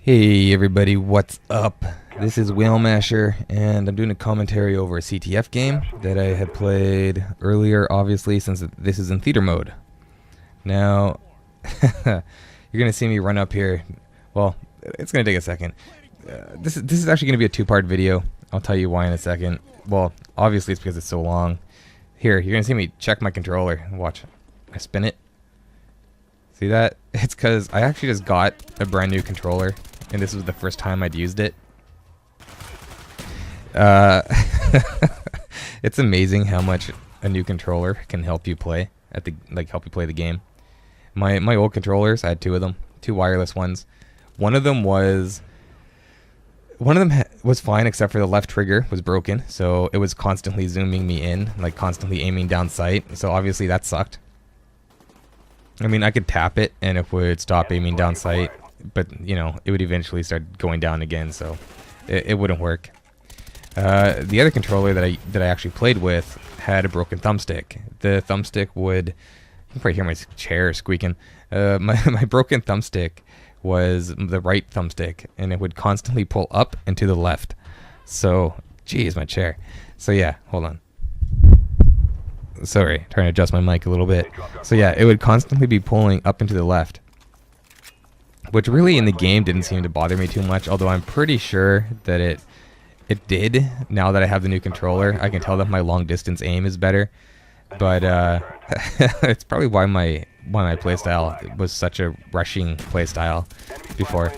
Hey everybody, what's up? This is WhaleMasher, and I'm doing a commentary over a CTF game that I had played earlier, obviously, since this is in theater mode. Now, you're going to see me run up here. Well, it's going to take a second. This is actually going to be a two-part video. I'll tell you why in a second. Well, obviously it's because it's so long. Here, you're going to see me check my controller. Watch. I spin it. See that? It's because I actually just got a brand new controller, and this was the first time I'd used it. It's amazing how much a new controller can help you play help you play the game. My old controllers, I had two of them, two wireless ones. One of them was fine, except for the left trigger was broken, so it was constantly zooming me in, like constantly aiming down sight. So obviously that sucked. I mean, I could tap it and it would stop aiming down sight, but you know, it would eventually start going down again, so it wouldn't work. The other controller that I actually played with had a broken thumbstick. The thumbstick would, you can probably hear my chair squeaking. My broken thumbstick was the right thumbstick, and it would constantly pull up and to the left. So, geez, my chair. So yeah, hold on. Sorry, trying to adjust my mic a little bit. So yeah, it would constantly be pulling up and to the left, which really in the game didn't seem to bother me too much, although I'm pretty sure that it did. Now that I have the new controller, I can tell that my long distance aim is better, but it's probably why my playstyle was such a rushing playstyle before.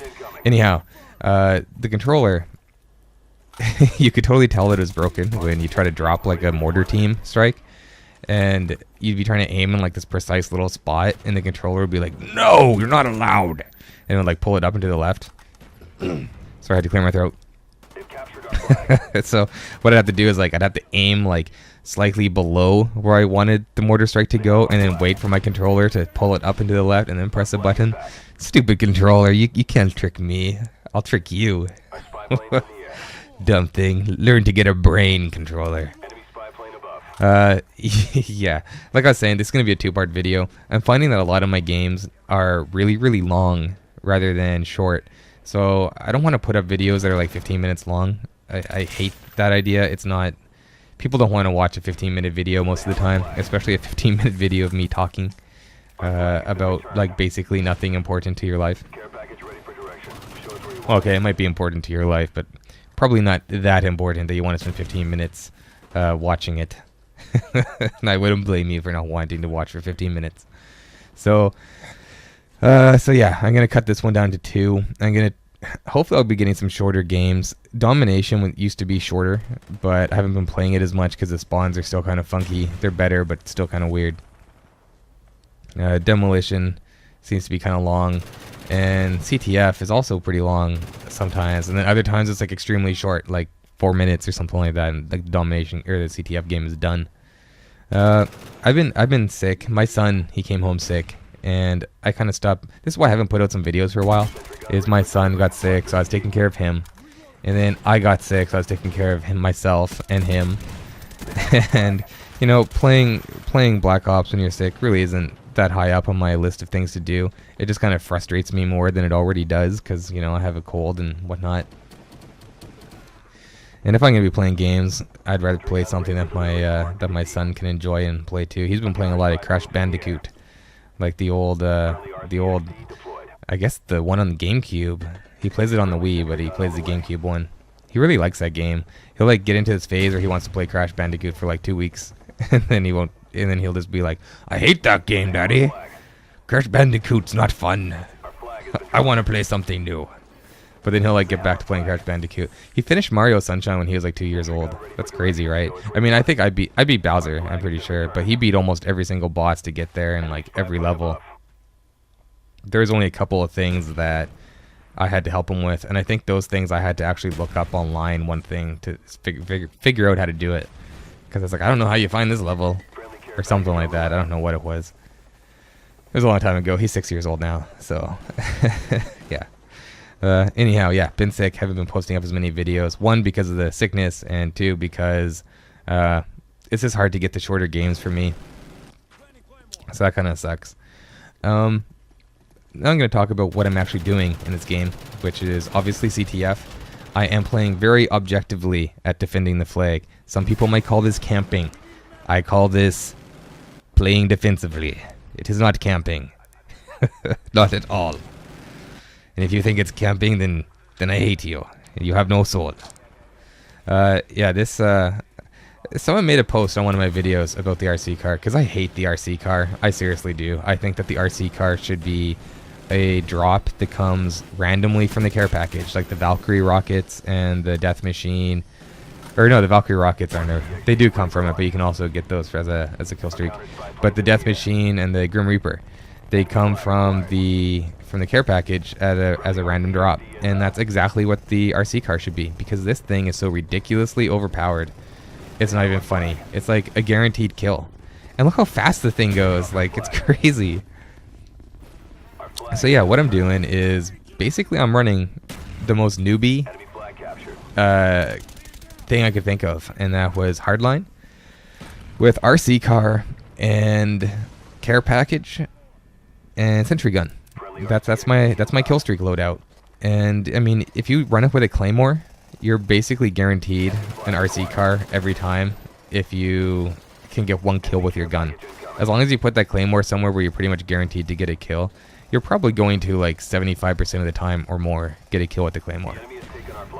Anyhow, the controller, you could totally tell that it was broken when you try to drop like a mortar team strike, and you'd be trying to aim in like this precise little spot, and the controller would be like, "No, you're not allowed," and it would like pull it up and to the left. Sorry, I had to clear my throat. So what I'd have to do is like I'd have to aim like slightly below where I wanted the mortar strike to go, and then wait for my controller to pull it up and to the left, and then press a button. Stupid controller, you can't trick me. I'll trick you. Dumb thing. Learn to get a brain, controller. Yeah, like I was saying, this is going to be a two-part video. I'm finding that a lot of my games are really, really long rather than short. So I don't want to put up videos that are like 15 minutes long. I hate that idea. It's not... People don't want to watch a 15-minute video most of the time, especially a 15-minute video of me talking about like basically nothing important to your life. Okay, it might be important to your life, but probably not that important that you want to spend 15 minutes watching it. And I wouldn't blame you for not wanting to watch for 15 minutes. So yeah, I'm gonna cut this one down to 2. Hopefully I'll be getting some shorter games. Domination used to be shorter, but I haven't been playing it as much because the spawns are still kind of funky. They're better, but still kind of weird. Demolition seems to be kind of long, and CTF is also pretty long sometimes, and then other times it's like extremely short, like 4 minutes or something like that, and like Domination or the CTF game is done. I've been sick. My son, he came home sick, and I kind of stopped. This is why I haven't put out some videos for a while. Is my son got sick, so I was taking care of him, and then I got sick, so I was taking care of him, myself, and him. And you know, playing Black Ops when you're sick really isn't that high up on my list of things to do. It just kind of frustrates me more than it already does, because you know I have a cold and whatnot. And if I'm gonna be playing games, I'd rather play something that my son can enjoy and play too. He's been playing a lot of Crash Bandicoot, like the old, I guess the one on the GameCube. He plays it on the Wii, but he plays the GameCube one. He really likes that game. He'll like get into this phase where he wants to play Crash Bandicoot for like 2 weeks, and then he won't. And then he'll just be like, "I hate that game, Daddy. Crash Bandicoot's not fun. I want to play something new." But then he'll like get back to playing Crash Bandicoot. He finished Mario Sunshine when he was like 2 years old. That's crazy, right? I mean, I think I beat Bowser, I'm pretty sure, but he beat almost every single boss to get there in like every level. There's only a couple of things that I had to help him with, and I think those things I had to actually look up online, one thing to figure out how to do it, because I was like, I don't know how you find this level or something like that. I don't know what it was. It was a long time ago. He's 6 years old now, so yeah. Anyhow, yeah, been sick, haven't been posting up as many videos. 1, because of the sickness, and 2, because it's just hard to get the shorter games for me. So that kind of sucks. now I'm going to talk about what I'm actually doing in this game, which is obviously CTF. I am playing very objectively at defending the flag. Some people might call this camping. I call this playing defensively. It is not camping. Not at all. And if you think it's camping, then I hate you. You have no soul. Yeah, this... someone made a post on one of my videos about the RC car, because I hate the RC car. I seriously do. I think that the RC car should be a drop that comes randomly from the care package, like the Valkyrie rockets and the Death Machine. Or no, the Valkyrie rockets aren't. They do come from it, but you can also get those as a kill streak. But the Death Machine and the Grim Reaper, they come from the care package as a random drop, and that's exactly what the RC car should be, because this thing is so ridiculously overpowered. It's not even funny. It's like a guaranteed kill, and look how fast the thing goes. Like, it's crazy. So yeah, what I'm doing is basically I'm running the most newbie thing I could think of, and that was hardline with RC car and care package and sentry gun. That's my kill streak loadout. And I mean, if you run it with a claymore, you're basically guaranteed an RC car every time if you can get one kill with your gun. As long as you put that claymore somewhere where you're pretty much guaranteed to get a kill, you're probably going to like 75% of the time or more get a kill with the claymore.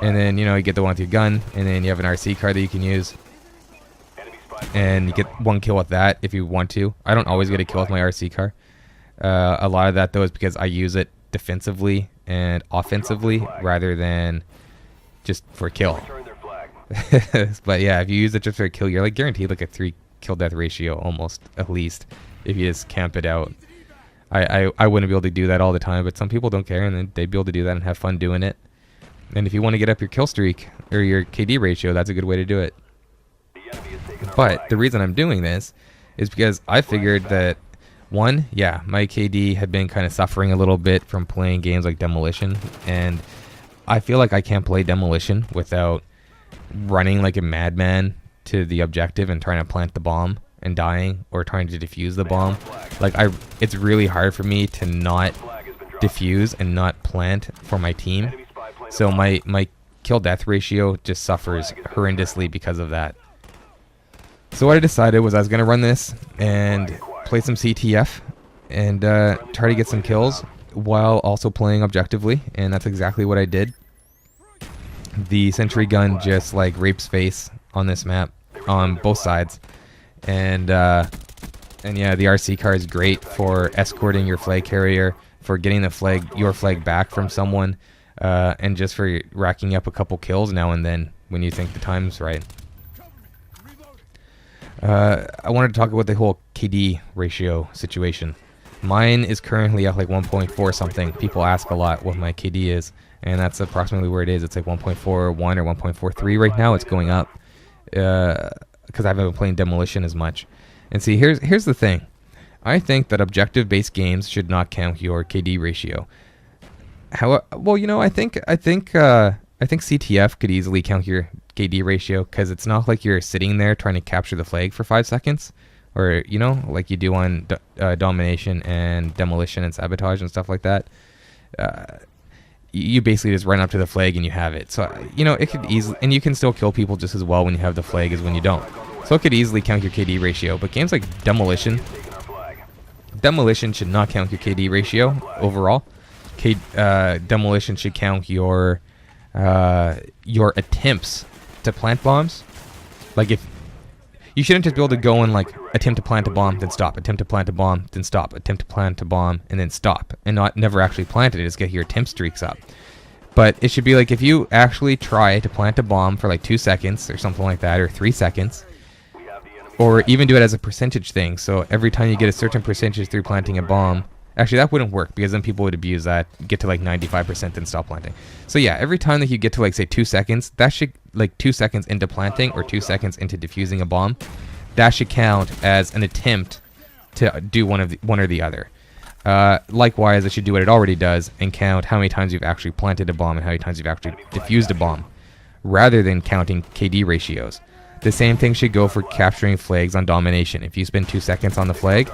And then, you know, you get the one with your gun, and then you have an RC car that you can use, and you get one kill with that if you want to. I don't always get a kill with my RC car. A lot of that though is because I use it defensively and offensively rather than just for kill. But yeah, if you use it just for a kill, you're like guaranteed like a 3 kill death ratio almost, at least, if you just camp it out. I wouldn't be able to do that all the time, but some people don't care, and then they'd be able to do that and have fun doing it. And if you want to get up your kill streak or your KD ratio, that's a good way to do it. But the reason I'm doing this is because I figured that, one, yeah, my KD had been kind of suffering a little bit from playing games like Demolition, and I feel like I can't play Demolition without running like a madman to the objective and trying to plant the bomb and dying, or trying to defuse the bomb. Like, it's really hard for me to not defuse and not plant for my team. So my kill death ratio just suffers horrendously because of that. So what I decided was I was going to run this and play some CTF and try to get some kills while also playing objectively, and that's exactly what I did. The sentry gun just like rapes face on this map on both sides, and yeah, the RC car is great for escorting your flag carrier, for getting your flag back from someone, and just for racking up a couple kills now and then when you think the time's right. I wanted to talk about the whole KD ratio situation. Mine is currently at like 1.4 something. People ask a lot what my KD is, and that's approximately where it is. It's like 1.41 or 1.43 right now. It's going up because I haven't been playing Demolition as much. And see, here's the thing. I think that objective-based games should not count your KD ratio. Well, you know, I think CTF could easily count your KD ratio, because it's not like you're sitting there trying to capture the flag for 5 seconds, or, you know, like you do on Domination and Demolition and Sabotage and stuff like that. You basically just run up to the flag and you have it. So, you know, it could easily, and you can still kill people just as well when you have the flag as when you don't. So it could easily count your KD ratio. But games like Demolition should not count your KD ratio overall. Demolition should count your attempts to plant bombs. Like, if you shouldn't just be able to go and like attempt to plant a bomb, then stop, attempt to plant a bomb, then stop, attempt to plant a bomb, and then stop, and never actually plant it. Just get your attempt streaks up. But it should be like, if you actually try to plant a bomb for like 2 seconds or something like that, or 3 seconds, or even do it as a percentage thing. So every time you get a certain percentage through planting a bomb, actually that wouldn't work, because then people would abuse that, get to like 95% then stop planting. So yeah, every time that you get to like say 2 seconds, that should, like 2 seconds into planting or 2 seconds into defusing a bomb, that should count as an attempt to do one or the other. Likewise, it should do what it already does and count how many times you've actually planted a bomb and how many times you've actually defused a bomb, rather than counting KD ratios. The same thing should go for capturing flags on Domination. If you spend 2 seconds on the flag,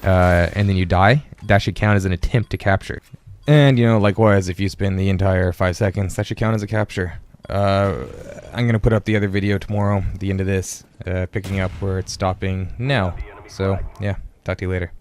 and then you die, that should count as an attempt to capture. And, you know, likewise, if you spin the entire 5 seconds, that should count as a capture. I'm going to put up the other video tomorrow, the end of this, picking up where it's stopping now. So, yeah, talk to you later.